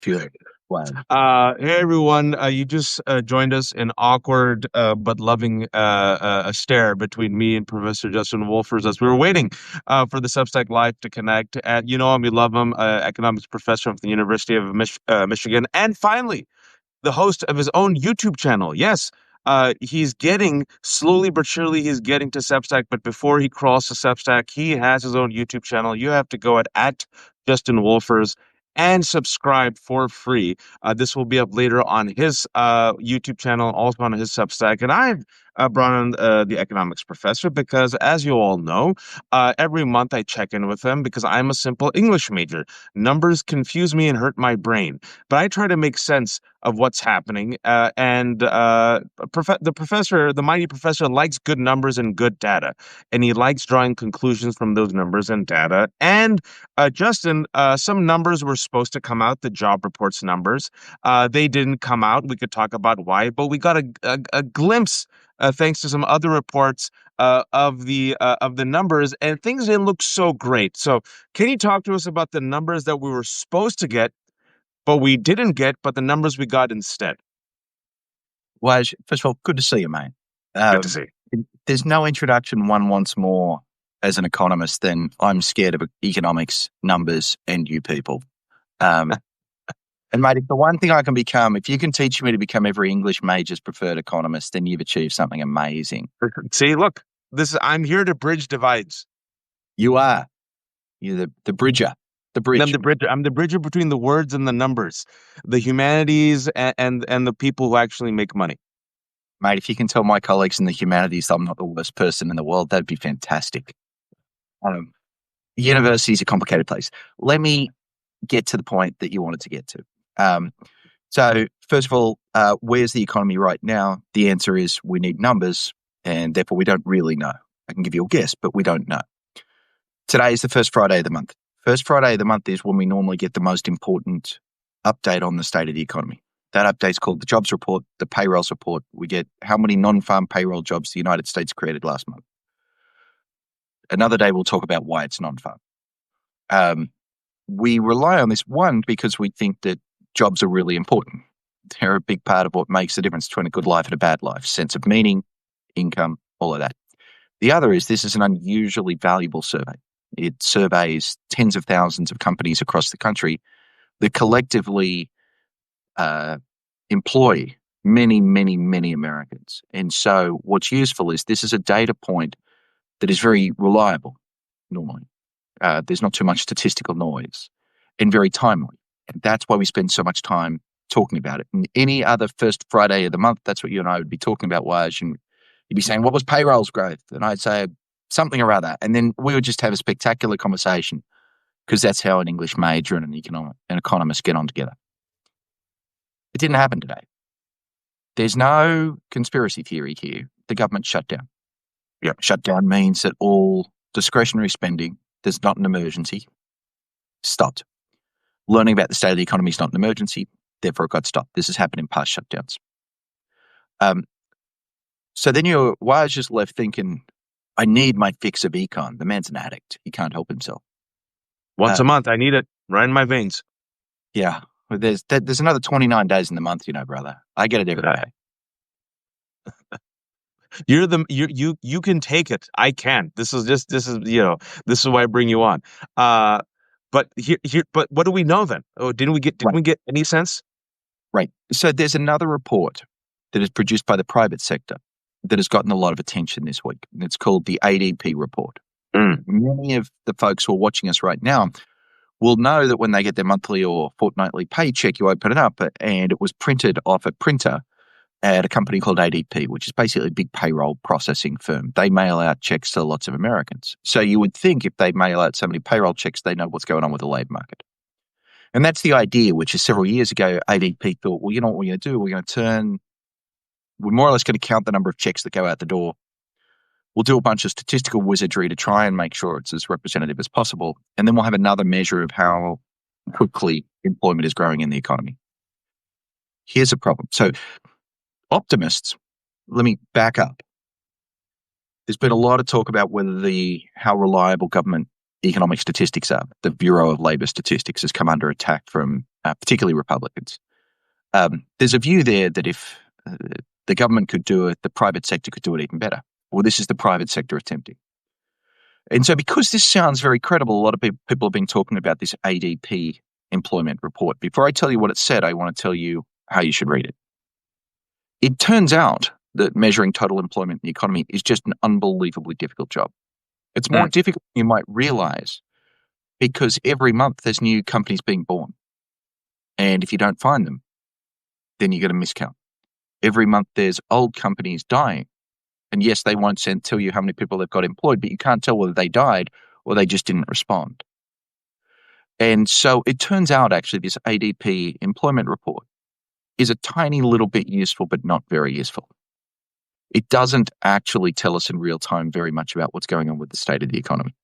Pure way. Hey everyone, you just joined us in awkward but loving a stare between me and Professor Justin Wolfers as we were waiting for the Substack Live to connect. And you know him, we love him, economics professor of the University of Michigan, and finally the host of his own YouTube channel. Yes, he's getting slowly but surely he's getting to Substack, but before he crawls to Substack, he has his own YouTube channel. You have to go at Justin Wolfers and subscribe for free. This will be up later on his YouTube channel, also on his Substack. And I've brought on the economics professor because, as you all know, every month I check in with him because I'm a simple English major. Numbers confuse me and hurt my brain, but I try to make sense of what's happening. The professor, the mighty professor, likes good numbers and good data, and he likes drawing conclusions from those numbers and data. And Justin, some numbers were supposed to come out, the job reports numbers. They didn't come out. We could talk about why, but we got a glimpse, thanks to some other reports, of the numbers, and things didn't look so great. So, can you talk to us about the numbers that we were supposed to get, but we didn't get, but the numbers we got instead? Waj, first of all, good to see you, mate. Good to see. There's no introduction one wants more as an economist than I'm scared of economics, numbers, and you people. And mate, if the one thing I can become, if you can teach me to become every English major's preferred economist, then you've achieved something amazing. See, look, I'm here to bridge divides. You are. You're the bridger. The bridge. I'm the bridger. I'm the bridger between the words and the numbers, the humanities and the people who actually make money. Mate, if you can tell my colleagues in the humanities I'm not the worst person in the world, that'd be fantastic. University is a complicated place. Let me get to the point that you wanted to get to. So, first of all, where's the economy right now? The answer is we need numbers, and therefore we don't really know. I can give you a guess, but we don't know. Today is the first Friday of the month. First Friday of the month is when we normally get the most important update on the state of the economy. That update is called the jobs report, the payrolls report. We get how many non-farm payroll jobs the United States created last month. Another day we'll talk about why it's non-farm. We rely on this, one, because we think that jobs are really important. They're a big part of what makes the difference between a good life and a bad life. Sense of meaning, income, all of that. The other is this is an unusually valuable survey. It surveys tens of thousands of companies across the country that collectively employ many, many, many Americans. And so what's useful is this is a data point that is very reliable normally. There's not too much statistical noise and very timely. And that's why we spend so much time talking about it. And any other first Friday of the month, that's what you and I would be talking about, Waj, and you'd be saying, what was payrolls growth? And I'd say something or other. And then we would just have a spectacular conversation because that's how an English major and an economist get on together. It didn't happen today. There's no conspiracy theory here. The government shut down. Yeah. Shutdown means that all discretionary spending that's not an emergency stopped. Learning about the state of the economy is not an emergency, therefore it got stopped. This has happened in past shutdowns. So then I was just left thinking, I need my fix of econ. The man's an addict. He can't help himself. Once a month, I need it right in my veins. Yeah. There's another 29 days in the month, brother. I get it every day. You can take it. I can't. This is why I bring you on. But what do we know then? Oh, didn't we get any sense? Right. So there's another report that is produced by the private sector that has gotten a lot of attention this week. And it's called the ADP report. Many of the folks who are watching us right now will know that when they get their monthly or fortnightly paycheck, you open it up and it was printed off a printer at a company called ADP, which is basically a big payroll processing firm. They mail out checks to lots of Americans. So you would think if they mail out so many payroll checks, they know what's going on with the labor market. And that's the idea, which is several years ago, ADP thought, well, you know what we're going to do? We're more or less going to count the number of checks that go out the door. We'll do a bunch of statistical wizardry to try and make sure it's as representative as possible. And then we'll have another measure of how quickly employment is growing in the economy. Here's a problem. So optimists, let me back up. There's been a lot of talk about how reliable government economic statistics are. The Bureau of Labor Statistics has come under attack from particularly Republicans. There's a view there that if the government could do it, the private sector could do it even better. Well, this is the private sector attempting. And so because this sounds very credible, a lot of people have been talking about this ADP employment report. Before I tell you what it said, I want to tell you how you should read it. It turns out that measuring total employment in the economy is just an unbelievably difficult job. It's more difficult than you might realize because every month there's new companies being born. And if you don't find them, then you get a miscount. Every month there's old companies dying. And yes, they won't tell you how many people they've got employed, but you can't tell whether they died or they just didn't respond. And so it turns out actually this ADP employment report is a tiny little bit useful, but not very useful. It doesn't actually tell us in real time very much about what's going on with the state of the economy.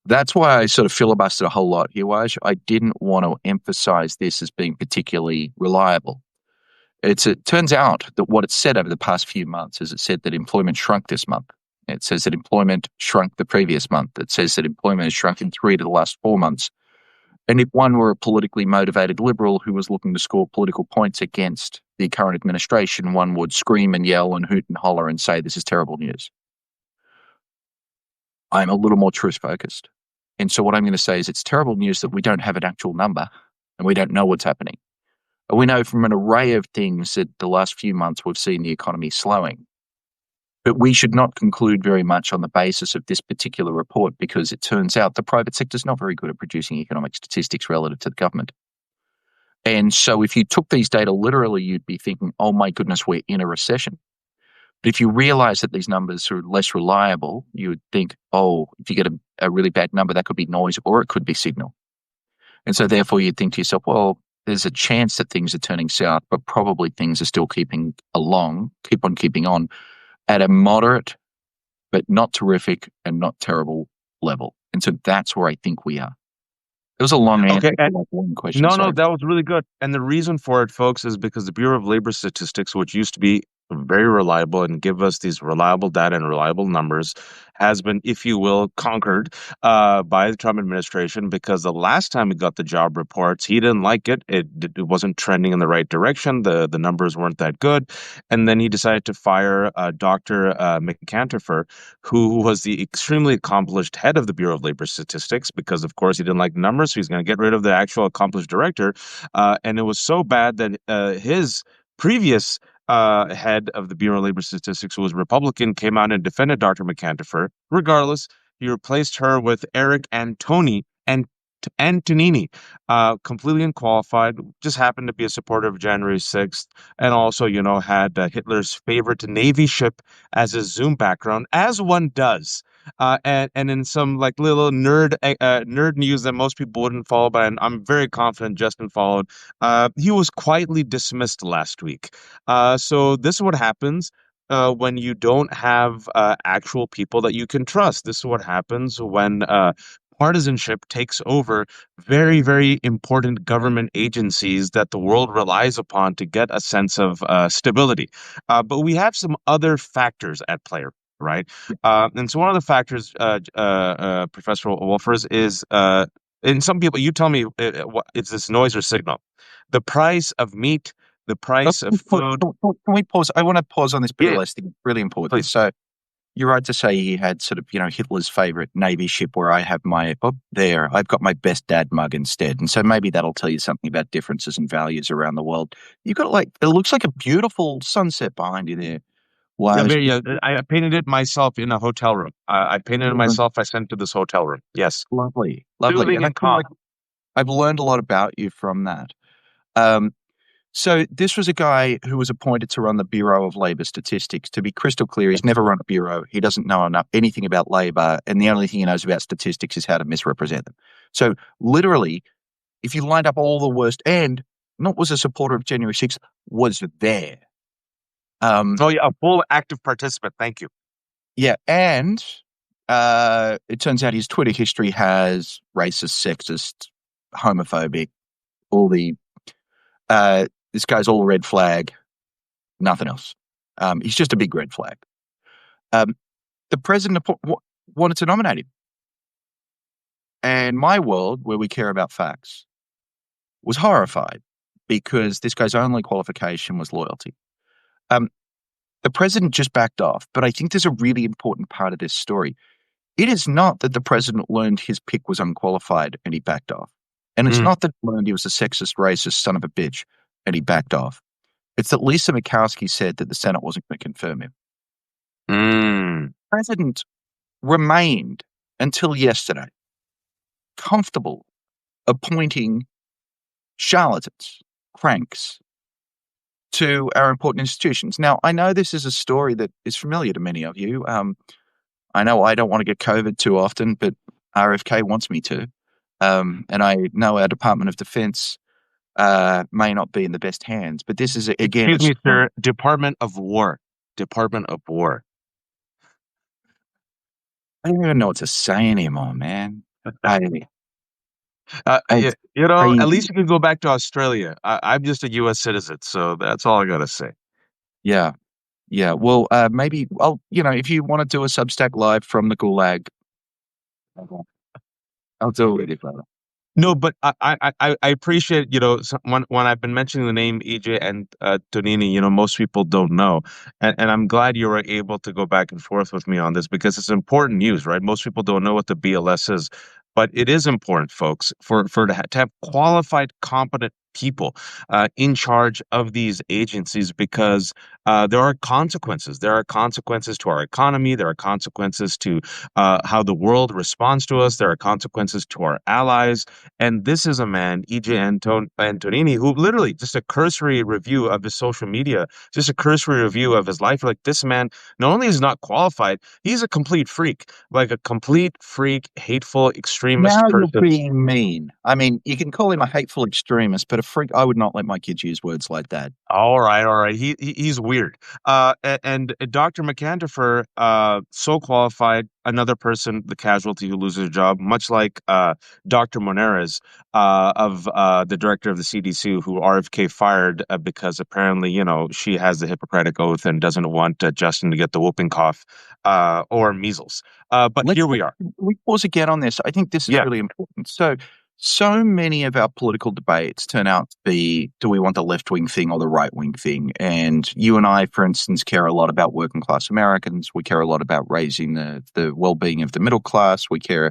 That's why I sort of filibustered a whole lot here, Waj. I didn't want to emphasize this as being particularly reliable. It turns out that what it said over the past few months is it said that employment shrunk this month. It says that employment shrunk the previous month. It says that employment has shrunk in 3 to the last 4 months. And if one were a politically motivated liberal who was looking to score political points against the current administration, one would scream and yell and hoot and holler and say, this is terrible news. I'm a little more truth-focused. And so what I'm going to say is it's terrible news that we don't have an actual number and we don't know what's happening. We know from an array of things that the last few months we've seen the economy slowing. But we should not conclude very much on the basis of this particular report because it turns out the private sector is not very good at producing economic statistics relative to the government. And so if you took these data literally, you'd be thinking, oh my goodness, we're in a recession. But if you realize that these numbers are less reliable, you would think, oh, if you get a really bad number, that could be noise or it could be signal. And so therefore you'd think to yourself, well, there's a chance that things are turning south, but probably things are still keep on keeping on at a moderate, but not terrific and not terrible level. And so that's where I think we are. It was a long answer to that one question. No, that was really good. And the reason for it, folks, is because the Bureau of Labor Statistics, which used to be very reliable and give us these reliable data and reliable numbers, has been, if you will, conquered by the Trump administration because the last time he got the job reports, he didn't like it. It wasn't trending in the right direction. The numbers weren't that good. And then he decided to fire Dr. McAntifer, who was the extremely accomplished head of the Bureau of Labor Statistics because, of course, he didn't like the numbers. So he's going to get rid of the actual accomplished director. And it was so bad that his previous head of the Bureau of Labor Statistics, who was Republican, came out and defended Dr. McAntifer. Regardless, he replaced her with Eric Antonini, completely unqualified, just happened to be a supporter of January 6th, and also, had Hitler's favorite Navy ship as his Zoom background, as one does. And in some like little nerd news that most people wouldn't follow, but I'm very confident Justin followed. He was quietly dismissed last week. So this is what happens when you don't have actual people that you can trust. This is what happens when partisanship takes over very, very important government agencies that the world relies upon to get a sense of stability. But we have some other factors at play, right? And so one of the factors, Professor Wolfers, is and some people, you tell me, it's this noise or signal. The price of meat, the price of food. Can we pause? I want to pause on this bit of last thing. Really important. Please. So you're right to say he had sort of, Hitler's favorite Navy ship where I have I've got my best dad mug instead. And so maybe that'll tell you something about differences and values around the world. You've got it looks like a beautiful sunset behind you there. Wow. Yeah, I painted it myself in a hotel room. I painted it myself. I sent to this hotel room. Yes. Lovely. And I feel like I've learned a lot about you from that. So this was a guy who was appointed to run the Bureau of Labor Statistics. To be crystal clear, he's never run a bureau. He doesn't know anything about labor, and the only thing he knows about statistics is how to misrepresent them. So literally, if you lined up all the worst, and not was a supporter of January 6th, was there. A full active participant. Thank you. Yeah, and it turns out his Twitter history has racist, sexist, homophobic, all the this guy's all red flag, nothing else. He's just a big red flag. The president wanted to nominate him. And my world, where we care about facts, was horrified because this guy's only qualification was loyalty. Um, the president just backed off, but I think there's a really important part of this story. It is not that the president learned his pick was unqualified and he backed off. And it's Mm, not that he learned he was a sexist, racist son of a bitch and he backed off. It's that Lisa Murkowski said that the Senate wasn't going to confirm him. mm. The president remained until yesterday comfortable appointing charlatans, cranks to our important institutions. Now, I know this is a story that is familiar to many of you. I know I don't want to get COVID too often, but RFK wants me to. And I know our Department of Defense may not be in the best hands, but this is, again, Excuse a me, story. sir. Department of War. Department of War. I don't even know what to say anymore, man. I, it's At crazy. least you can go back to Australia. I'm just a U.S. citizen, so that's all I gotta say. Yeah. Yeah. Well, maybe if you want to do a Substack live from the Gulag, I'll do it with you, brother. No, but I appreciate, when I've been mentioning the name EJ and Tonini, most people don't know. And I'm glad you were able to go back and forth with me on this because it's important news, right? Most people don't know what the BLS is, but it is important, folks, to have qualified, competent people in charge of these agencies because there are consequences. There are consequences to our economy. There are consequences to how the world responds to us. There are consequences to our allies. And this is a man, E.J. Antonini, who literally just a cursory review of his social media, just a cursory review of his life. Like this man, not only is not qualified, he's a complete freak, like a complete freak, hateful, extremist Now you're person. being mean. I mean, you can call him a hateful extremist, but a freak, I would not let my kids use words like that. All right, all right. He's weird. And Dr. McAntifer, so qualified, another person, the casualty who loses a job, much like Dr. Moneris, of the director of the CDC, who RFK fired because apparently, she has the Hippocratic Oath and doesn't want Justin to get the whooping cough or measles. But Let's here we are. we pause again on this. I think this is Yeah. really important. So many of our political debates turn out to be, do we want the left wing thing or the right wing thing? And you and I, for instance, care a lot about working class Americans. We care a lot about raising the well being of the middle class. We care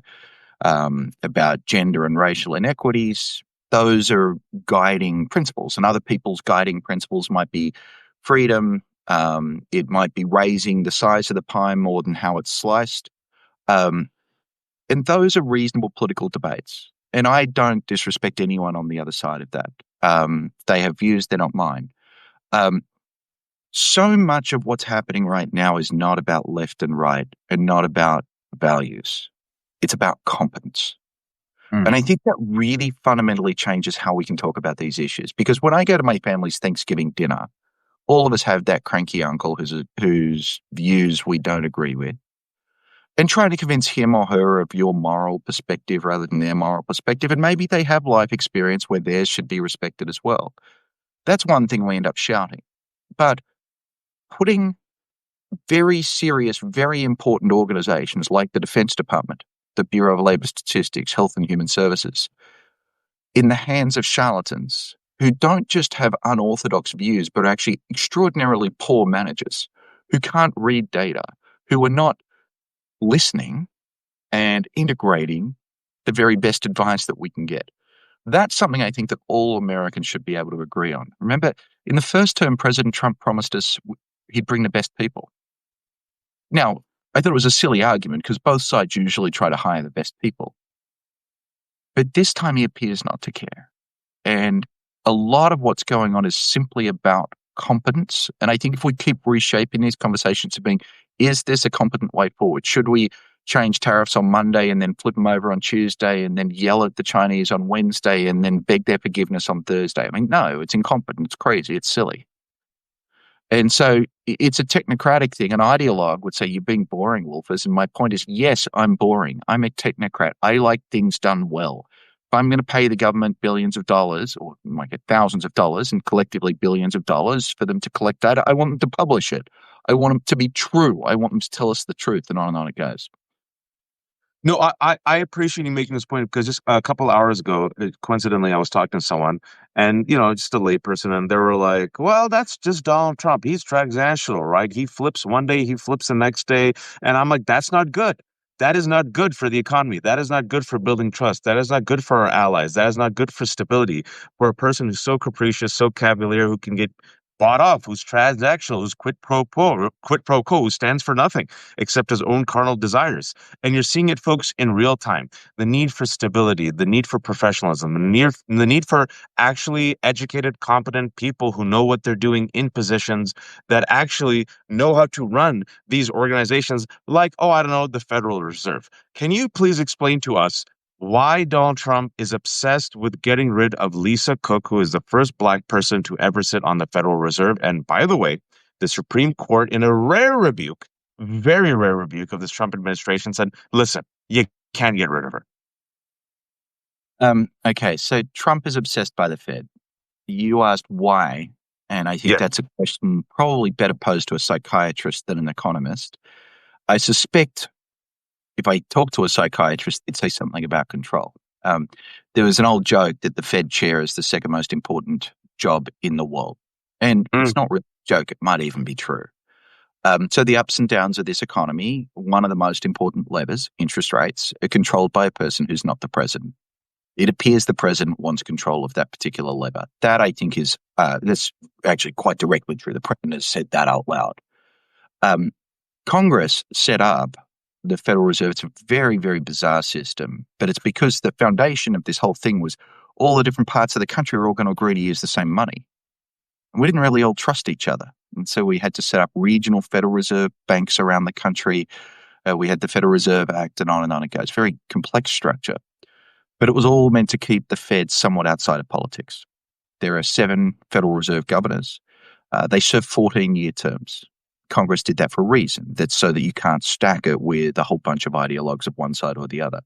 about gender and racial inequities. Those are guiding principles, and other people's guiding principles might be freedom. It might be raising the size of the pie more than how it's sliced. Um, and those are reasonable political debates. And I don't disrespect anyone on the other side of that. They have views, they're not mine. Um, so much of what's happening right now is not about left and right and not about values. It's about competence. Mm. And I think that really fundamentally changes how we can talk about these issues. Because when I go to my family's Thanksgiving dinner, all of us have that cranky uncle whose views we don't agree with. And trying to convince him or her of your moral perspective rather than their moral perspective. And maybe they have life experience where theirs should be respected as well. That's one thing we end up shouting. But putting very serious, very important organizations like the Defense Department, the Bureau of Labor Statistics, Health and Human Services, in the hands of charlatans who don't just have unorthodox views, but are actually extraordinarily poor managers who can't read data, who are not listening and integrating the very best advice that we can get. That's something I think that all Americans should be able to agree on. Remember, in the first term, President Trump promised us he'd bring the best people. Now, I thought it was a silly argument because both sides usually try to hire the best people. But this time he appears not to care. And a lot of what's going on is simply about competence. And I think if we keep reshaping these conversations to being, is this a competent way forward? Should we change tariffs on Monday and then flip them over on Tuesday and then yell at the Chinese on Wednesday and then beg their forgiveness on Thursday? I mean, no, it's incompetent. It's crazy. It's silly. And so it's a technocratic thing. An ideologue would say, you're being boring, Wolfers. And my point is, yes, I'm boring. I'm a technocrat. I like things done well. If I'm going to pay the government billions of dollars, or might get thousands of dollars and collectively billions of dollars for them to collect data, I want them to publish it. I want them to be true. I want them to tell us the truth, and on it goes. No, I appreciate you making this point because just a couple hours ago, coincidentally, I was talking to someone and, just a layperson, and they were like, well, that's just Donald Trump. He's transactional, right? He flips one day, he flips the next day. And I'm like, that's not good. That is not good for the economy. That is not good for building trust. That is not good for our allies. That is not good for stability. For a person who's so capricious, so cavalier, who can get bought off, who's transactional, who's quid pro quo, who stands for nothing except his own carnal desires. And you're seeing it, folks, in real time. The need for stability, the need for professionalism, the need for actually educated, competent people who know what they're doing in positions that actually know how to run these organizations like, oh, I don't know, the Federal Reserve. Can you please explain to us why Donald Trump is obsessed with getting rid of Lisa Cook, who is the first Black person to ever sit on the Federal Reserve? And by the way, the Supreme Court, in a rare rebuke, very rare rebuke of this Trump administration, said, listen, you can't get rid of her. Okay, so Trump is obsessed by the Fed. You asked why, and I think Yeah. that's a question probably better posed to a psychiatrist than an economist. I suspect if I talk to a psychiatrist, they'd say something about control. There was an old joke that the Fed chair is the second most important job in the world. And it's not really a joke, it might even be true. So the ups and downs of this economy, one of the most important levers, interest rates, are controlled by a person who's not the president. It appears the president wants control of that particular lever. That, I think, is that's actually quite directly true. The president has said that out loud. Congress set up the Federal Reserve. It's a very, very bizarre system, but it's because the foundation of this whole thing was all the different parts of the country are all going to agree to use the same money. And we didn't really all trust each other. And so we had to set up regional Federal Reserve banks around the country. We had the Federal Reserve Act and on it goes. Very complex structure. But it was all meant to keep the Fed somewhat outside of politics. There are 7 Federal Reserve governors. They serve 14-year terms. Congress did that for a reason. That's so that you can't stack it with a whole bunch of ideologues of one side or the other.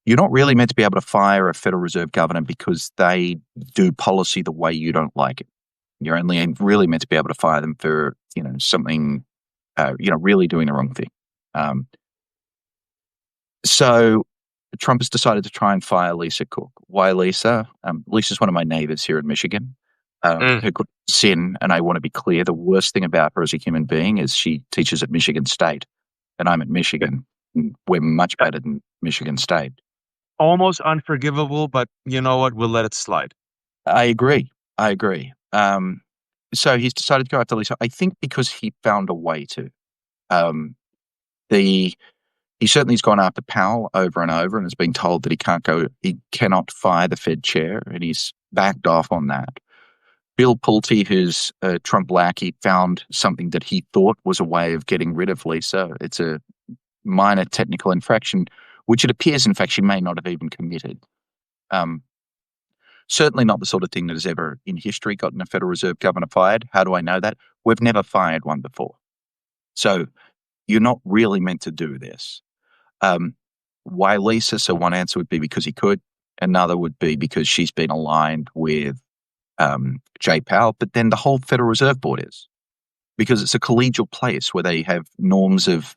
You're not really meant to be able to fire a Federal Reserve governor because they do policy the way you don't like it. You're only really meant to be able to fire them for, something, really doing the wrong thing. So Trump has decided to try and fire Lisa Cook. Why Lisa? Lisa's one of my neighbors here in Michigan. Her good sin, and I want to be clear, the worst thing about her as a human being is she teaches at Michigan State, and I'm at Michigan. And we're much better than Michigan State. Almost unforgivable, but you know what? We'll let it slide. I agree. So he's decided to go after Lisa, I think because he found a way to. He certainly has gone after Powell over and over and has been told that he cannot fire the Fed chair, and he's backed off on that. Bill Pulte, who's a Trump lackey, found something that he thought was a way of getting rid of Lisa. It's a minor technical infraction, which it appears, in fact, she may not have even committed. Certainly not the sort of thing that has ever in history gotten a Federal Reserve governor fired. How do I know that? We've never fired one before. So you're not really meant to do this. Why Lisa? So one answer would be because he could. Another would be because she's been aligned with Jay Powell, but then the whole Federal Reserve Board is, because it's a collegial place where they have norms of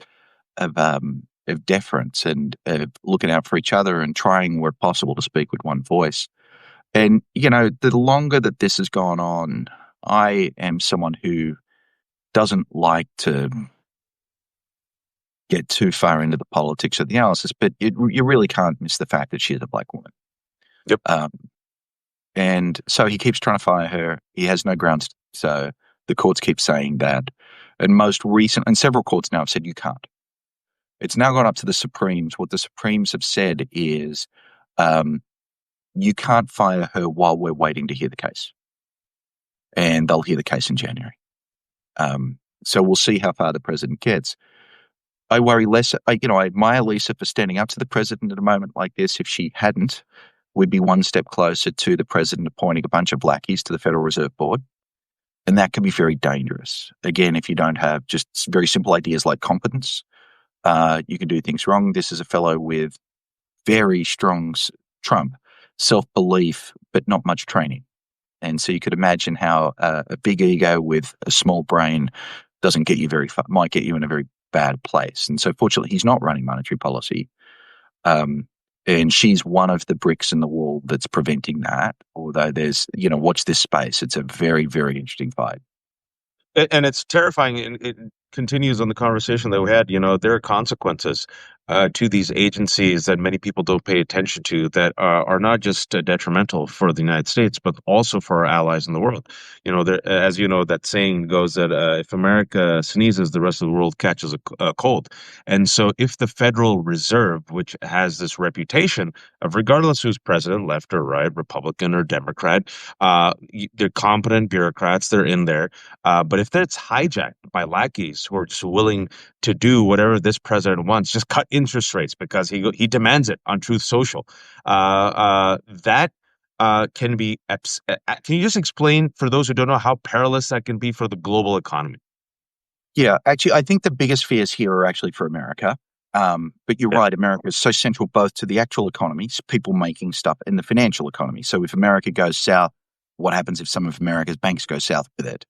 deference and looking out for each other and trying where possible to speak with one voice. And, the longer that this has gone on, I am someone who doesn't like to get too far into the politics of the analysis, but you really can't miss the fact that she's a Black woman. Yep. And so he keeps trying to fire her. He has no grounds. So the courts keep saying that. And several courts now have said you can't. It's now gone up to the Supremes. What the Supremes have said is you can't fire her while we're waiting to hear the case. And they'll hear the case in January. So we'll see how far the president gets. I worry less. I admire Lisa for standing up to the president at a moment like this. If she hadn't, we'd be one step closer to the president appointing a bunch of lackeys to the Federal Reserve Board. And that can be very dangerous. Again, if you don't have just very simple ideas like competence, you can do things wrong. This is a fellow with very strong Trump self-belief, but not much training. And so you could imagine how a big ego with a small brain doesn't get you very far, might get you in a very bad place. And so fortunately, he's not running monetary policy. Um, and she's one of the bricks in the wall that's preventing that. Although watch this space. It's a very, very interesting fight. And it's terrifying. And it continues on the conversation that we had. There are consequences to these agencies that many people don't pay attention to that are not just detrimental for the United States, but also for our allies in the world. As you know, that saying goes that if America sneezes, the rest of the world catches a cold. And so, if the Federal Reserve, which has this reputation of regardless who's president, left or right, Republican or Democrat, they're competent bureaucrats, they're in there, but if that's hijacked by lackeys who are just willing to do whatever this president wants, just cut interest rates because he demands it on Truth Social, that can be. Can you just explain for those who don't know how perilous that can be for the global economy? Yeah, actually, I think the biggest fears here are actually for America. But you're Yeah. right, America is so central both to the actual economies, people making stuff, and the financial economy. So if America goes south, what happens if some of America's banks go south with it?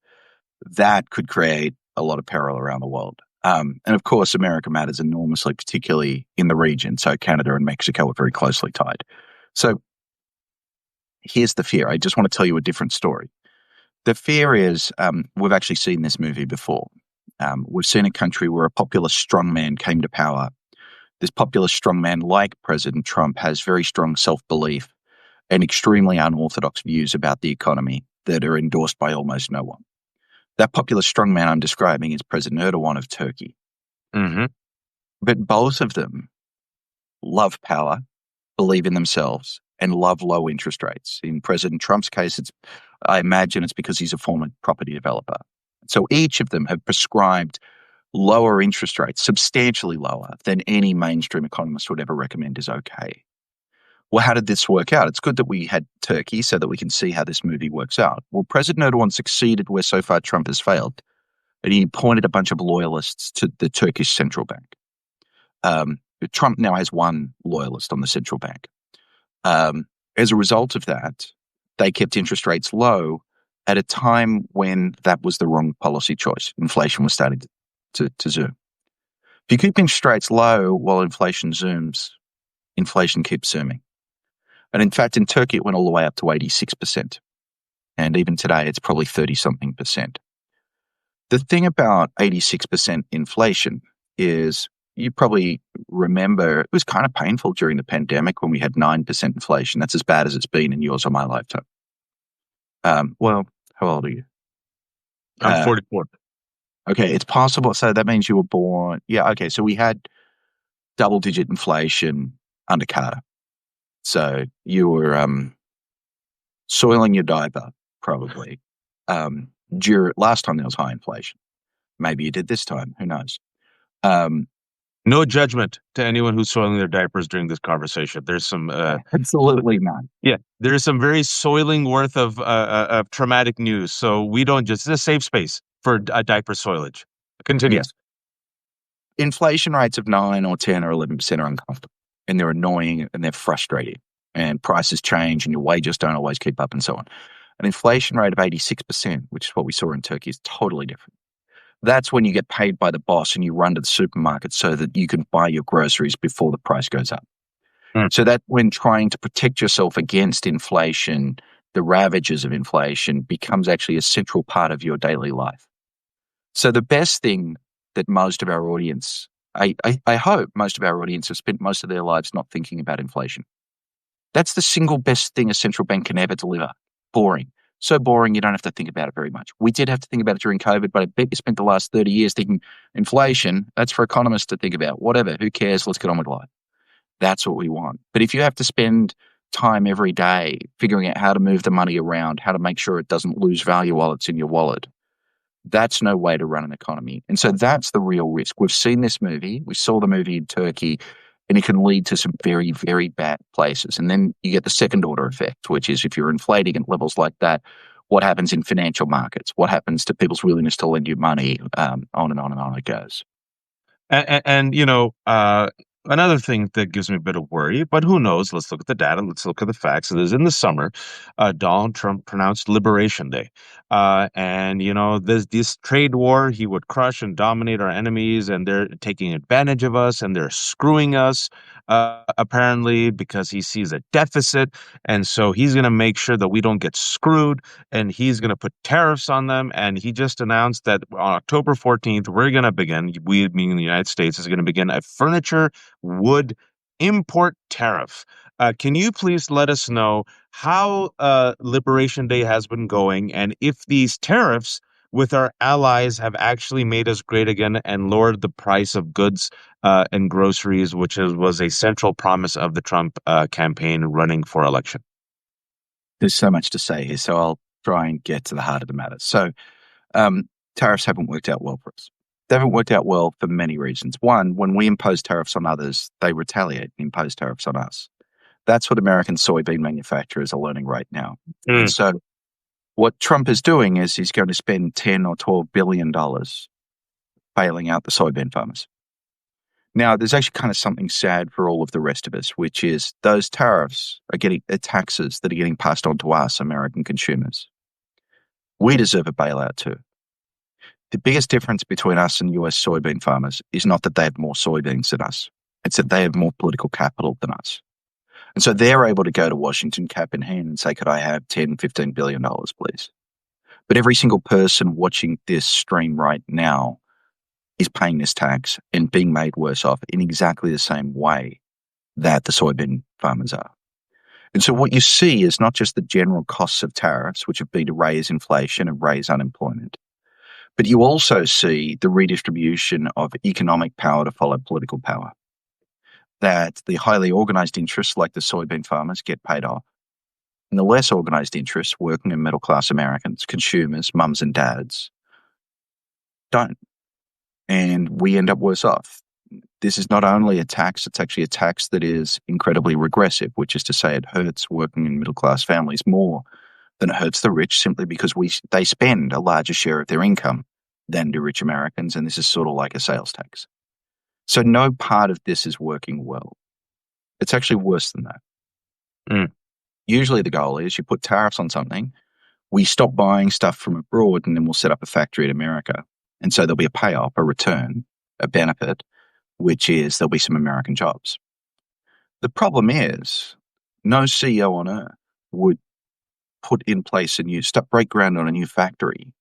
That could create a lot of peril around the world. And of course, America matters enormously, particularly in the region. So Canada and Mexico are very closely tied. So here's the fear. I just want to tell you a different story. The fear is we've actually seen this movie before. We've seen a country where a populist strongman came to power. This populist strongman, like President Trump, has very strong self-belief and extremely unorthodox views about the economy that are endorsed by almost no one. That populist strongman I'm describing is President Erdogan of Turkey. Mm-hmm. But both of them love power, believe in themselves, and love low interest rates. In President Trump's case, I imagine it's because he's a former property developer. So each of them have prescribed lower interest rates, substantially lower than any mainstream economist would ever recommend is okay. Well, how did this work out? It's good that we had Turkey so that we can see how this movie works out. Well, President Erdogan succeeded where so far Trump has failed, and he appointed a bunch of loyalists to the Turkish central bank. Trump now has one loyalist on the central bank. As a result of that, they kept interest rates low at a time when that was the wrong policy choice. Inflation was starting to zoom. If you keep interest rates low while inflation zooms, inflation keeps zooming. And in fact, in Turkey, it went all the way up to 86%. And even today, it's probably 30-something percent. The thing about 86% inflation is you probably remember it was kind of painful during the pandemic when we had 9% inflation. That's as bad as it's been in yours or my lifetime. Well, how old are you? I'm 44. Okay, it's possible. So that means you were born. Yeah, okay. So we had double-digit inflation under Carter. So you were soiling your diaper, probably. Last time there was high inflation. Maybe you did this time. Who knows? No judgment to anyone who's soiling their diapers during this conversation. There's some Absolutely not. yeah, there's some very soiling worth of traumatic news. So we don't just it's a safe space for diaper soilage. Continue. Yes. Inflation rates of 9 or 10 or 11% are uncomfortable, and they're annoying and they're frustrating, and prices change and your wages don't always keep up and so on. An inflation rate of 86%, which is what we saw in Turkey, is totally different. That's when you get paid by the boss and you run to the supermarket so that you can buy your groceries before the price goes up. So that when trying to protect yourself against inflation, the ravages of inflation becomes actually a central part of your daily life. So the best thing that most of our audience, I hope most of our audience have spent most of their lives not thinking about inflation. That's the single best thing a central bank can ever deliver. Boring. So boring you don't have to think about it very much. We did have to think about it during COVID, but I bet you spent the last 30 years thinking inflation, that's for economists to think about. Whatever, who cares? Let's get on with life. That's what we want. But if you have to spend time every day figuring out how to move the money around, how to make sure it doesn't lose value while it's in your wallet, that's no way to run an economy. And so that's the real risk. We've seen this movie. We saw the movie in Turkey, and it can lead to some very, very bad places. And then you get the second order effect, which is if you're inflating at levels like that, what happens in financial markets? What happens to people's willingness to lend you money? On and on and on it goes. And another thing that gives me a bit of worry, but who knows? Let's look at the data. Let's look at the facts. It is in the summer, Donald Trump pronounced Liberation Day, and this trade war, he would crush and dominate our enemies, and they're taking advantage of us, and they're screwing us. apparently because he sees a deficit. And so he's going to make sure that we don't get screwed, and he's going to put tariffs on them. And he just announced that on October 14th, we're going to begin, we meaning the United States, is going to begin a furniture wood import tariff. Can you please let us know how Liberation Day has been going, and if these tariffs with our allies have actually made us great again and lowered the price of goods and groceries, which was a central promise of the Trump campaign running for election? There's so much to say here, so I'll try and get to the heart of the matter. So, tariffs haven't worked out well for us. They haven't worked out well for many reasons. One, when we impose tariffs on others, they retaliate and impose tariffs on us. That's what American soybean manufacturers are learning right now. And so what Trump is doing is he's going to spend $10 or $12 billion bailing out the soybean farmers. Now, there's actually kind of something sad for all of the rest of us, which is those tariffs are taxes that are getting passed on to us, American consumers. We deserve a bailout too. The biggest difference between us and US soybean farmers is not that they have more soybeans than us. It's that they have more political capital than us. And so they're able to go to Washington cap in hand and say, could I have $10, $15 billion, please? But every single person watching this stream right now is paying this tax and being made worse off in exactly the same way that the soybean farmers are. And so what you see is not just the general costs of tariffs, which have been to raise inflation and raise unemployment, but you also see the redistribution of economic power to follow political power. That the highly organized interests like the soybean farmers get paid off, and the less organized interests, working and middle-class Americans, consumers, mums and dads, don't. And we end up worse off. This is not only a tax, it's actually a tax that is incredibly regressive, which is to say it hurts working and middle-class families more than it hurts the rich, simply because they spend a larger share of their income than do rich Americans, and this is sort of like a sales tax. So no part of this is working well. It's actually worse than that. Usually the goal is you put tariffs on something, we stop buying stuff from abroad, and then we'll set up a factory in America. And so there'll be a payoff, a return, a benefit, which is there'll be some American jobs. The problem is no CEO on earth would put in place break ground on a new factory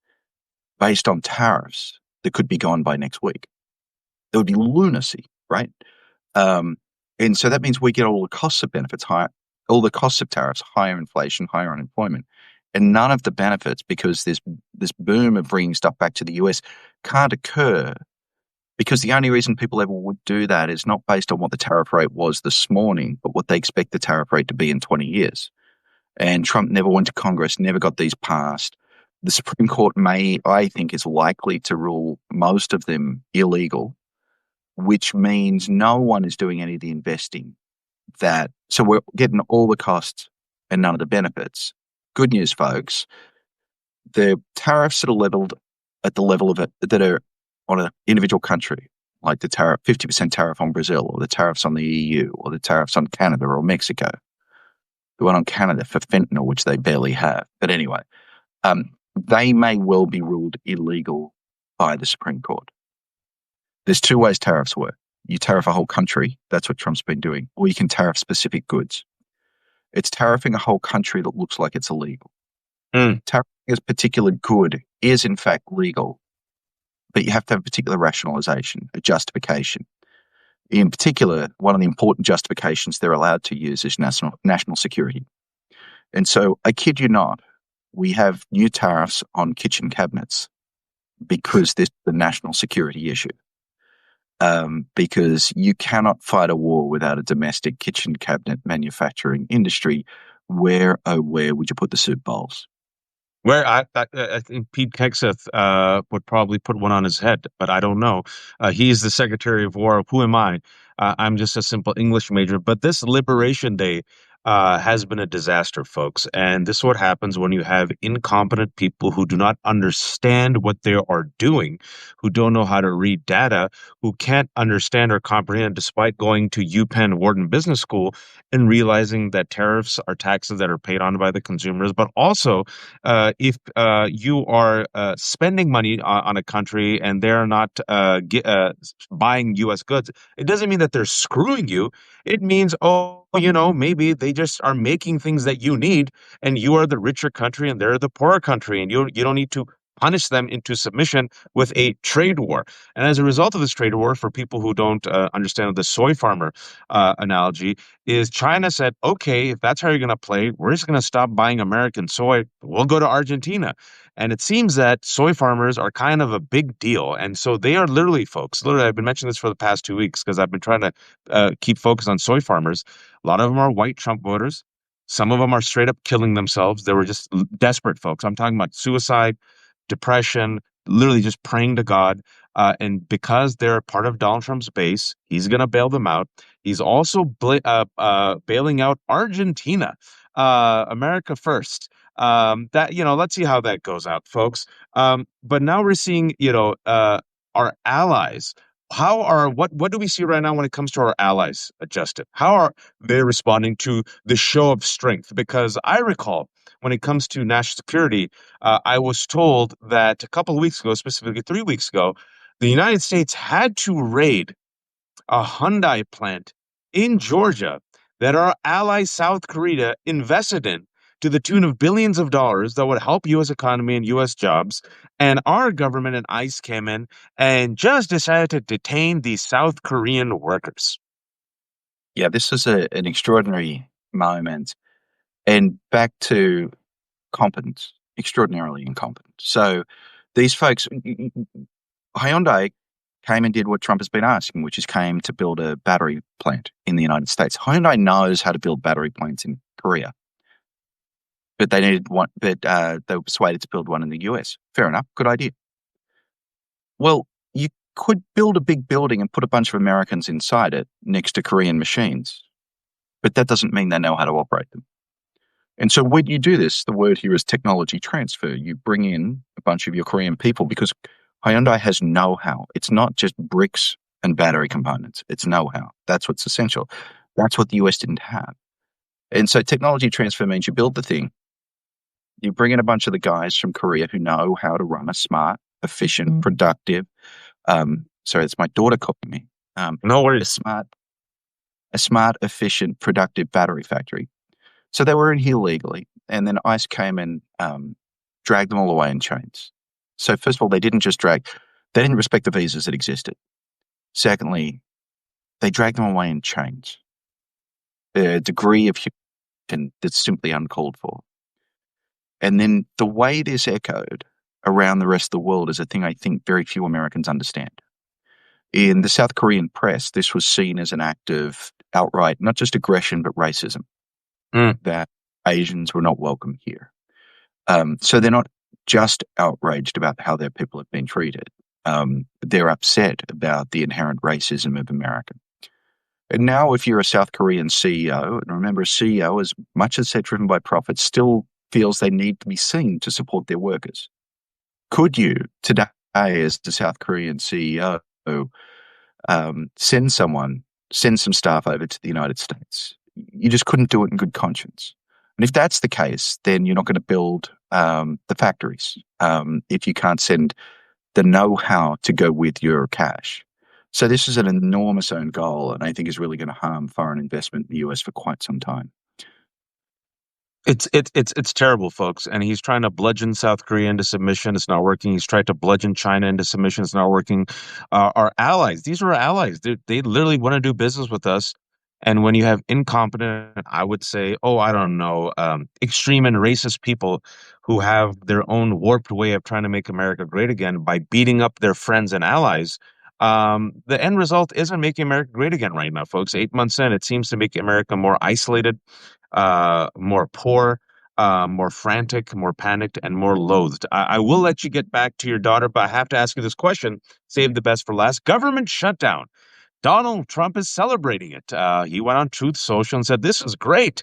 based on tariffs that could be gone by next week. It would be lunacy, right? And so that means we get all the costs of benefits higher, all the costs of tariffs, higher inflation, higher unemployment, and none of the benefits, because this boom of bringing stuff back to the US can't occur, because the only reason people ever would do that is not based on what the tariff rate was this morning, but what they expect the tariff rate to be in 20 years. And Trump never went to Congress, never got these passed. The Supreme Court I think, is likely to rule most of them illegal, which means no one is doing any of the investing. So we're getting all the costs and none of the benefits. Good news, folks. The tariffs that are leveled at the level of it that are on an individual country, like the 50% tariff on Brazil, or the tariffs on the EU, or the tariffs on Canada or Mexico, the one on Canada for fentanyl, which they barely have. But anyway, they may well be ruled illegal by the Supreme Court. There's two ways tariffs work. You tariff a whole country, that's what Trump's been doing, or you can tariff specific goods. It's tariffing a whole country that looks like it's illegal. Tariffing a particular good is in fact legal, but you have to have a particular rationalization, a justification. In particular, one of the important justifications they're allowed to use is national security. And so, I kid you not, we have new tariffs on kitchen cabinets because this is the national security issue. Because you cannot fight a war without a domestic kitchen cabinet manufacturing industry. Where would you put the soup bowls? Where I think Pete Hegseth would probably put one on his head, but I don't know. He's the Secretary of War. Who am I? I'm just a simple English major. But this Liberation Day, has been a disaster, folks. And this is what happens when you have incompetent people who do not understand what they are doing, who don't know how to read data, who can't understand or comprehend, despite going to UPenn Wharton Business School and realizing that tariffs are taxes that are paid on by the consumers. But also, if you are spending money on a country and they're not buying U.S. goods, it doesn't mean that they're screwing you. It means, oh, maybe they just are making things that you need, and you are the richer country and they're the poorer country, and you don't need to punish them into submission with a trade war. And as a result of this trade war, for people who don't understand the soy farmer analogy, is China said, okay, if that's how you're going to play, we're just going to stop buying American soy. We'll go to Argentina. And it seems that soy farmers are kind of a big deal. And so they are literally, folks, literally, I've been mentioning this for the past 2 weeks because I've been trying to keep focused on soy farmers. A lot of them are white Trump voters. Some of them are straight up killing themselves. They were just desperate, folks. I'm talking about suicide, depression, literally just praying to God. And because they're part of Donald Trump's base, he's going to bail them out. He's also bailing out Argentina, America first. Let's see how that goes out, folks. But now we're seeing, our allies. What do we see right now when it comes to our allies, Justin? How are they responding to the show of strength? Because I recall when it comes to national security, I was told that a couple of weeks ago, specifically 3 weeks ago, the United States had to raid a Hyundai plant in Georgia that our ally South Korea invested in to the tune of billions of dollars that would help U.S. economy and U.S. jobs. And our government and ICE came in and just decided to detain these South Korean workers. Yeah, this is an extraordinary moment. And back to competence, extraordinarily incompetent. So these folks, Hyundai came and did what Trump has been asking, which is came to build a battery plant in the United States. Hyundai knows how to build battery plants in Korea, but they needed one. But they were persuaded to build one in the US. Fair enough, good idea. Well, you could build a big building and put a bunch of Americans inside it next to Korean machines, but that doesn't mean they know how to operate them. And so when you do this, the word here is technology transfer. You bring in a bunch of your Korean people because Hyundai has know-how. It's not just bricks and battery components. It's know-how. That's what's essential. That's what the US didn't have. And so technology transfer means you build the thing, you bring in a bunch of the guys from Korea who know how to run a smart, efficient, productive, sorry, it's my daughter copying me. No A worries. smart, efficient, productive battery factory. So they were in here legally, and then ICE came and dragged them all away in chains. So first of all, they didn't respect the visas that existed. Secondly, they dragged them away in chains. A degree of humiliation that's simply uncalled for. And then the way this echoed around the rest of the world is a thing I think very few Americans understand. In the South Korean press, this was seen as an act of outright, not just aggression, but racism, that Asians were not welcome here. So they're not just outraged about how their people have been treated. They're upset about the inherent racism of America. And now if you're a South Korean CEO, and remember a CEO, as much as they're driven by profit, still feels they need to be seen to support their workers. Could you, today, as the South Korean CEO, send some staff over to the United States? You just couldn't do it in good conscience. And if that's the case, then you're not going to build the factories if you can't send the know-how to go with your cash. So this is an enormous own goal, and I think is really going to harm foreign investment in the US for quite some time. It's terrible, folks. And he's trying to bludgeon South Korea into submission. It's not working. He's tried to bludgeon China into submission. It's not working. Our allies, these are our allies. They literally want to do business with us. And when you have incompetent, I would say, I don't know, extreme and racist people who have their own warped way of trying to make America great again by beating up their friends and allies, the end result isn't making America great again right now, folks. 8 months in, it seems to make America more isolated, more poor, more frantic, more panicked, and more loathed. I will let you get back to your daughter, but I have to ask you this question. Save the best for last. Government shutdown. Donald Trump is celebrating it. He went on Truth Social and said, "This is great.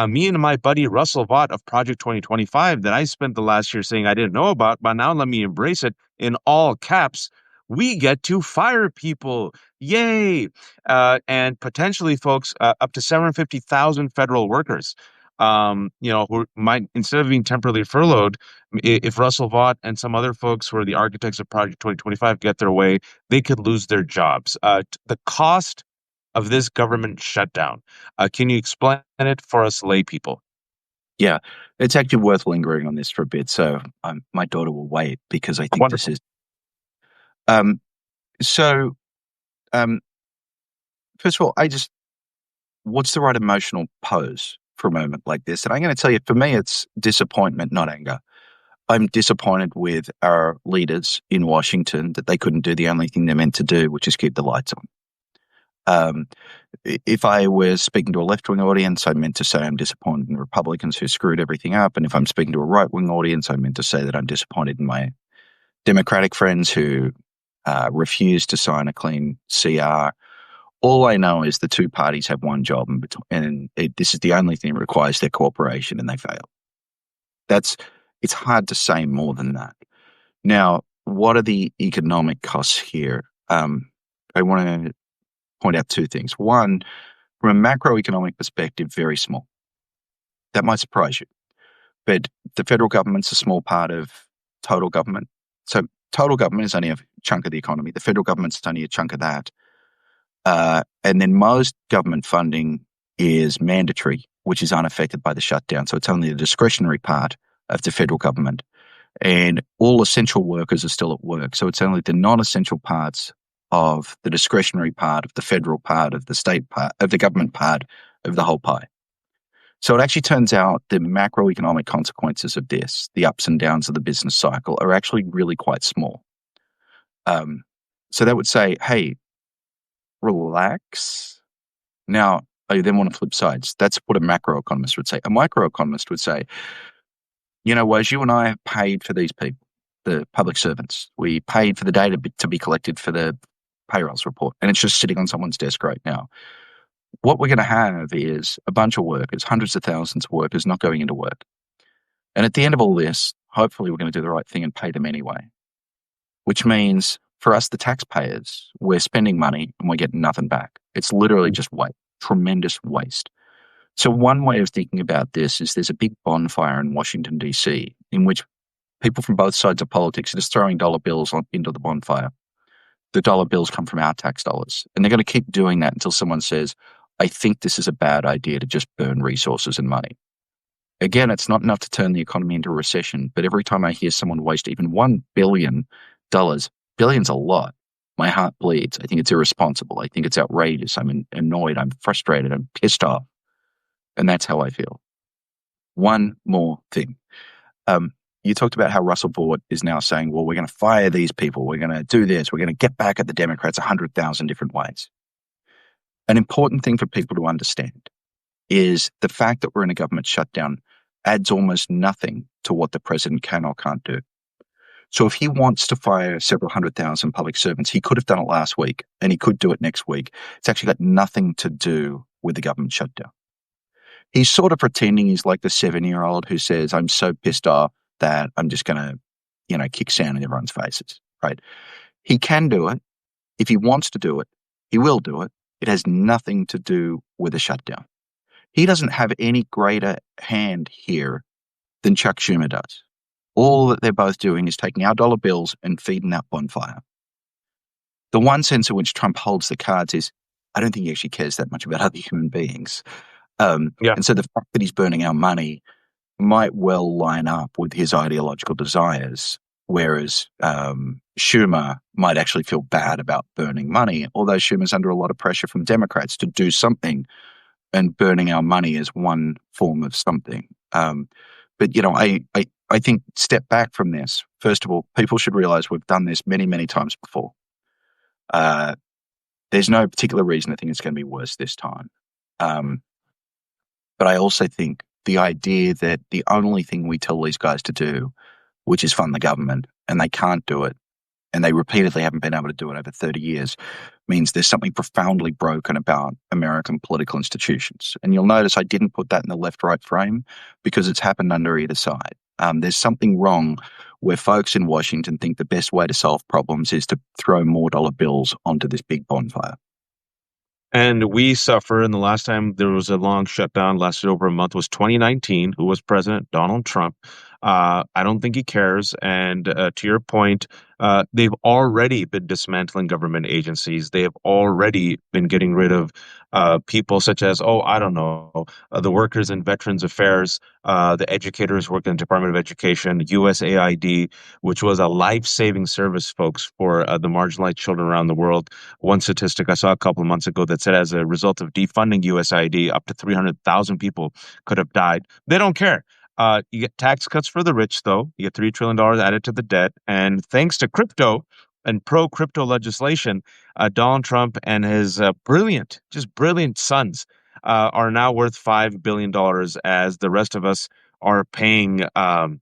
Me and my buddy Russell Vought of Project 2025 that I spent the last year saying I didn't know about, but now let me embrace it in all caps. We get to fire people. Yay." And potentially, folks, up to 750,000 federal workers, who might, instead of being temporarily furloughed, if Russell Vought and some other folks who are the architects of Project 2025 get their way, they could lose their jobs. The cost of this government shutdown, can you explain it for us lay people? Yeah, it's actually worth lingering on this for a bit. So my daughter will wait because I think this Wonderful. is. Um, so, first of all, what's the right emotional pose for a moment like this? And I'm going to tell you, for me, it's disappointment, not anger. I'm disappointed with our leaders in Washington that they couldn't do the only thing they're meant to do, which is keep the lights on. If I was speaking to a left-wing audience, I meant to say I'm disappointed in Republicans who screwed everything up. And if I'm speaking to a right-wing audience, I meant to say that I'm disappointed in my Democratic friends who refused to sign a clean CR. All I know is the two parties have one job, and this is the only thing that requires their cooperation, and they fail. It's hard to say more than that. Now, what are the economic costs here? I want to point out two things. One, from a macroeconomic perspective, very small. That might surprise you, but the federal government's a small part of total government. So total government is only a chunk of the economy. The federal government's only a chunk of that. And then most government funding is mandatory, which is unaffected by the shutdown. So it's only the discretionary part of the federal government. And all essential workers are still at work. So it's only the non-essential parts of the discretionary part, of the federal part, of the state part, of the government part of the whole pie. So it actually turns out the macroeconomic consequences of this, the ups and downs of the business cycle, are actually really quite small. So that would say, hey, relax. Now, I then want to flip sides. That's what a macroeconomist would say. A microeconomist would say, Wes, you and I have paid for these people, the public servants. We paid for the data to be collected for the payrolls report, and it's just sitting on someone's desk right now. What we're going to have is a bunch of workers, hundreds of thousands of workers not going into work. And at the end of all this, hopefully we're going to do the right thing and pay them anyway, which means for us, the taxpayers, we're spending money and we're getting nothing back. It's literally just tremendous waste. So one way of thinking about this is there's a big bonfire in Washington, D.C., in which people from both sides of politics are just throwing dollar bills into the bonfire. The dollar bills come from our tax dollars. And they're going to keep doing that until someone says, I think this is a bad idea to just burn resources and money. Again, it's not enough to turn the economy into a recession, but every time I hear someone waste even $1 billion, billion's a lot, my heart bleeds. I think it's irresponsible. I think it's outrageous. I'm annoyed. I'm frustrated. I'm pissed off. And that's how I feel. One more thing. You talked about how Russell Vought is now saying, well, we're going to fire these people. We're going to do this. We're going to get back at the Democrats 100,000 different ways. An important thing for people to understand is the fact that we're in a government shutdown adds almost nothing to what the president can or can't do. So if he wants to fire several 100,000 public servants, he could have done it last week and he could do it next week. It's actually got nothing to do with the government shutdown. He's sort of pretending he's like the 7-year-old who says, I'm so pissed off that I'm just going to, kick sand in everyone's faces, right? He can do it. If he wants to do it, he will do it. It has nothing to do with a shutdown. He doesn't have any greater hand here than Chuck Schumer does. All that they're both doing is taking our dollar bills and feeding that bonfire. The one sense in which Trump holds the cards is, I don't think he actually cares that much about other human beings. And so the fact that he's burning our money might well line up with his ideological desires, whereas Schumer might actually feel bad about burning money, although Schumer's under a lot of pressure from Democrats to do something, and burning our money is one form of something. But, I think step back from this. First of all, people should realize we've done this many, many times before. There's no particular reason I think it's going to be worse this time. But I also think the idea that the only thing we tell these guys to do, which is fund the government, and they can't do it, and they repeatedly haven't been able to do it over 30 years, means there's something profoundly broken about American political institutions. And you'll notice I didn't put that in the left-right frame because it's happened under either side. There's something wrong where folks in Washington think the best way to solve problems is to throw more dollar bills onto this big bonfire. And we suffer. And the last time there was a long shutdown, lasted over a month, was 2019. Who was president? Donald Trump. I don't think he cares. And to your point, they've already been dismantling government agencies. They have already been getting rid of people such as, oh, I don't know, the workers in Veterans Affairs, the educators working in the Department of Education, USAID, which was a life-saving service, folks, for the marginalized children around the world. One statistic I saw a couple of months ago that said as a result of defunding USAID, up to 300,000 people could have died. They don't care. You get tax cuts for the rich, though. You get $3 trillion added to the debt. And thanks to crypto and pro crypto legislation, Donald Trump and his just brilliant sons are now worth $5 billion, as the rest of us are paying a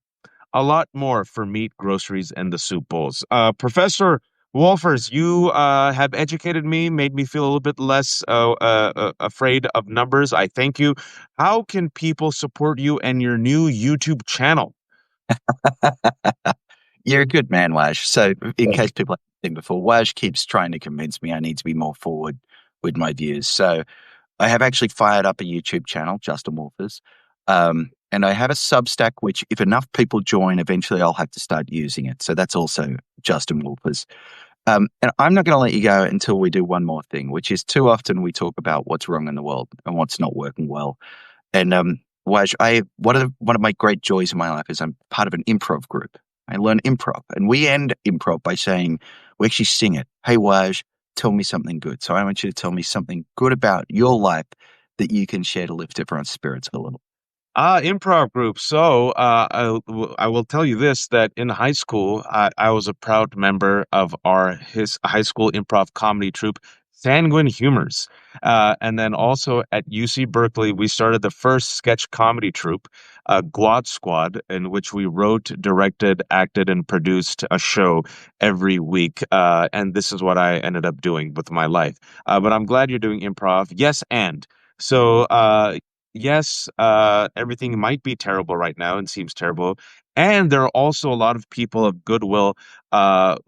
lot more for meat, groceries, and the soup bowls. Professor Wolfers, you have educated me, made me feel a little bit less afraid of numbers. I thank you. How can people support you and your new YouTube channel? You're a good man, Waj. So, in case people haven't seen before, Waj keeps trying to convince me I need to be more forward with my views. So, I have actually fired up a YouTube channel, Justin Wolfers, and I have a Substack, which, if enough people join, eventually I'll have to start using it. So, that's also Justin Wolfers. And I'm not going to let you go until we do one more thing, which is too often we talk about what's wrong in the world and what's not working well. And Waj, one of my great joys in my life is I'm part of an improv group. I learn improv, and we end improv by saying we actually sing it. Hey, Waj, tell me something good. So I want you to tell me something good about your life that you can share to lift everyone's spirits a little. Improv group. So I will tell you this, that in high school, I was a proud member of his high school improv comedy troupe, Sanguine Humors. And then also at UC Berkeley, we started the first sketch comedy troupe, Guad Squad, in which we wrote, directed, acted, and produced a show every week. And this is what I ended up doing with my life. But I'm glad you're doing improv. Yes, and. So, yes, everything might be terrible right now and seems terrible. And there are also a lot of people of goodwill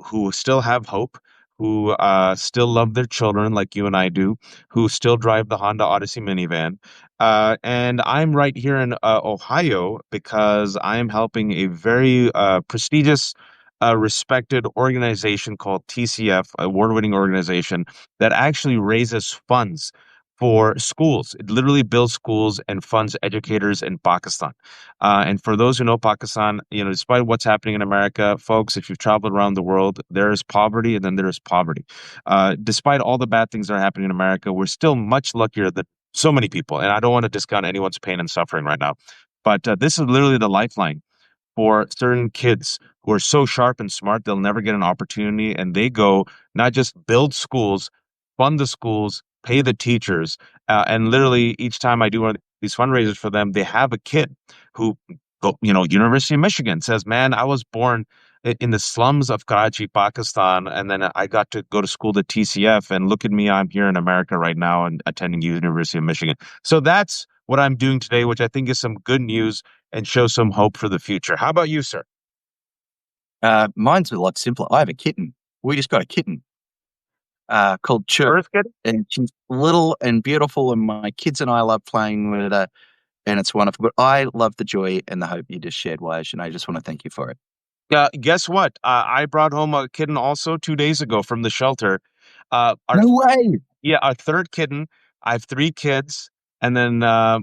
who still have hope, who still love their children like you and I do, who still drive the Honda Odyssey minivan. And I'm right here in Ohio because I am helping a very prestigious, respected organization called TCF, award-winning organization that actually raises funds for schools. It literally builds schools and funds educators in Pakistan. And for those who know Pakistan, despite what's happening in America, folks, if you've traveled around the world, there is poverty and then there is poverty. Despite all the bad things that are happening in America, we're still much luckier than so many people. And I don't want to discount anyone's pain and suffering right now. But this is literally the lifeline for certain kids who are so sharp and smart, they'll never get an opportunity. And they go not just build schools, fund the schools, pay the teachers. And literally each time I do one of these fundraisers for them, they have a kid who, University of Michigan says, man, I was born in the slums of Karachi, Pakistan, and then I got to go to school at TCF, and look at me, I'm here in America right now and attending University of Michigan. So that's what I'm doing today, which I think is some good news and show some hope for the future. How about you, sir? Mine's a lot simpler. I have a kitten. We just got a kitten called Chirp, Earth kid? and she's little and beautiful, and my kids and I love playing with her, and it's wonderful. But I love the joy and the hope you just shared, Waj, and I just want to thank you for it. Guess what? I brought home a kitten also 2 days ago from the shelter. Our No way! Yeah, our third kitten. I have three kids, and then I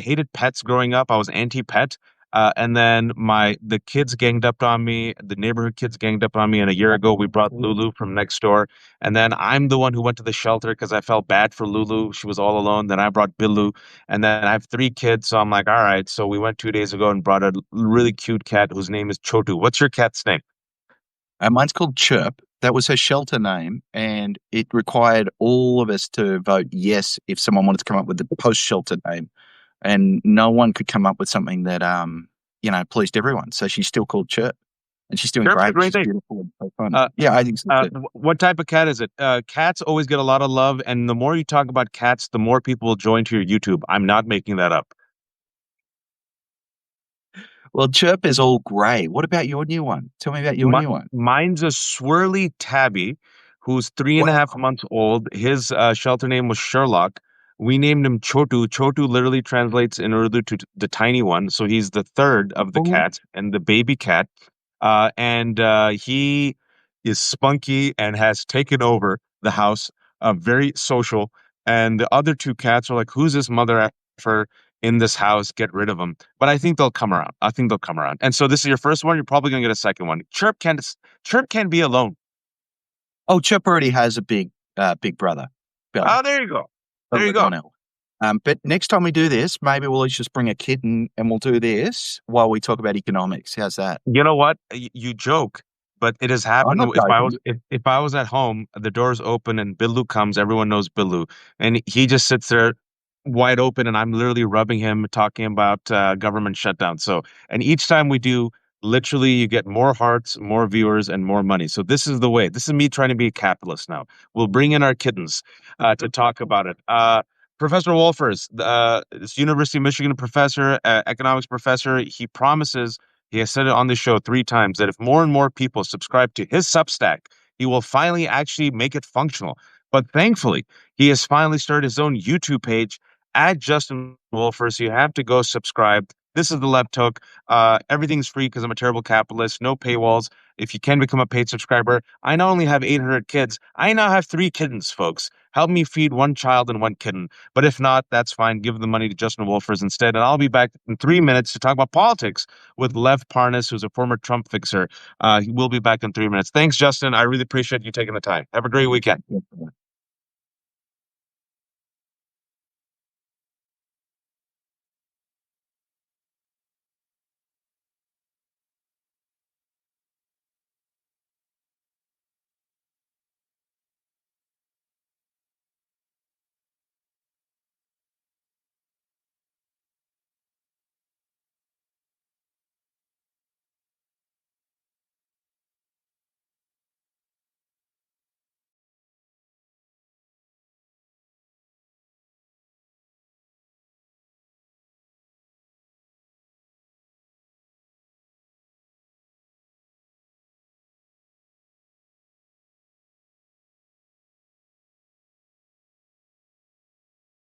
hated pets growing up. I was anti-pet, and then the kids ganged up on me. The neighborhood kids ganged up on me, and a year ago we brought Lulu from next door. And then I'm the one who went to the shelter because I felt bad for Lulu. She was all alone. Then I brought Billu, and then I have three kids. So I'm like, all right. So we went 2 days ago and brought a really cute cat whose name is Chotu. What's your cat's name? Mine's called Chirp. That was her shelter name, and it required all of us to vote yes if someone wanted to come up with the post-shelter name, and no one could come up with something that pleased everyone. So she's still called Chirp. and she's doing Chirp's a great. great She's name. beautiful and so fun. Uh, Yeah, I think so too. what type of cat is it? Cats always get a lot of love, and the more you talk about cats, the more people will join to your YouTube. I'm not making that up. Well, Chirp is all grey. What about your new one? Tell me about your Mi- new one. Mine's a swirly tabby who's three and a half Wow. months old. His shelter name was Sherlock. We named him Chotu. Chotu literally translates in Urdu to the tiny one. So he's the third of the Oh, cats and the baby cat. And he is spunky and has taken over the house, very social. And the other two cats are like, who's this mother effer in this house? Get rid of him. But I think they'll come around. I think they'll come around. And so this is your first one. You're probably gonna get a second one. Chirp can't be alone. oh, Chirp already has a big brother, Bella, Oh, there you go. There you Bella go. Donnell. But next time we do this, maybe we'll each just bring a kitten and we'll do this while we talk about economics. How's that? You know what? You joke, but it has I'm happened. not joking. If I was at home, the door's open and Billu comes. Everyone knows Billu, and he just sits there wide open, and I'm literally rubbing him, talking about government shutdown. So, and each time we do, literally, you get more hearts, more viewers, and more money. So this is the way. This is me trying to be a capitalist now. We'll bring in our kittens to talk about it. Professor Wolfers, this University of Michigan professor, economics professor, he promises, he has said it on the show 3 times, that if more and more people subscribe to his Substack, he will finally actually make it functional. But thankfully, he has finally started his own YouTube page at Justin Wolfers. So you have to go subscribe. This is the left hook. Everything's free because I'm a terrible capitalist. No paywalls. If you can become a paid subscriber, I not only have 800 kids, I now have 3 kittens, folks. Help me feed one child and one kitten. But if not, that's fine. Give the money to Justin Wolfers instead. And I'll be back in 3 minutes to talk about politics with Lev Parnas, who's a former Trump fixer. He will be back in 3 minutes. Thanks, Justin. I really appreciate you taking the time. Have a great weekend.